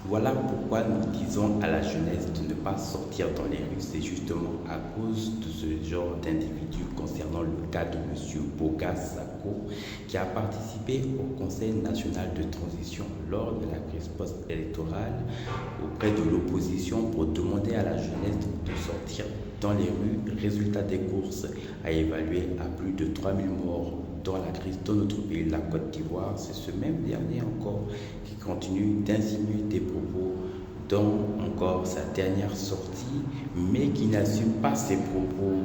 Voilà pourquoi nous disons à la jeunesse de ne pas sortir dans les rues. C'est justement à cause de ce genre d'individus concernant le cas de M. Boga Sako qui a participé au Conseil national de transition lors de la crise post-électorale auprès de l'opposition pour demander à la jeunesse de sortir dans les rues. Résultat des courses a évalué à plus de 3000 morts dans la crise de notre pays, la Côte d'Ivoire. C'est ce même dernier encore qui continue d'insinuer des propos dans encore sa dernière sortie, mais qui n'assume pas ses propos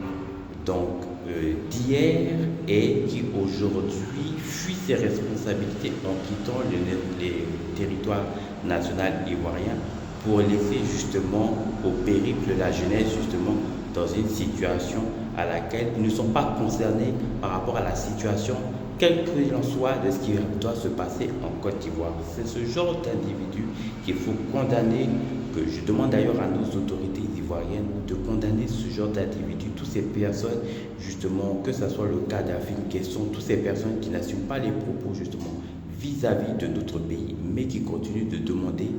d'hier et qui aujourd'hui fuit ses responsabilités en quittant les territoires nationaux ivoiriens pour laisser justement au périple la jeunesse justement dans une situation à laquelle ils ne sont pas concernés par rapport à la situation, quel qu'il en soit, de ce qui doit se passer en Côte d'Ivoire. C'est ce genre d'individu qu'il faut condamner, que je demande d'ailleurs à nos autorités ivoiriennes de condamner ce genre d'individus, toutes ces personnes, justement, que ce soit le cas d'Afrique Guesson, toutes ces personnes qui n'assument pas les propos, justement, vis-à-vis de notre pays, mais qui continuent de demander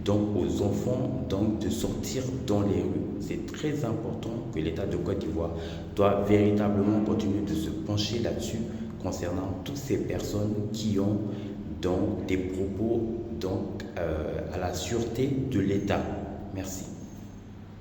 donc aux enfants donc de sortir dans les rues. C'est très important que l'État de Côte d'Ivoire doit véritablement continuer de se pencher là-dessus concernant toutes ces personnes qui ont donc des propos à la sûreté de l'État. Merci.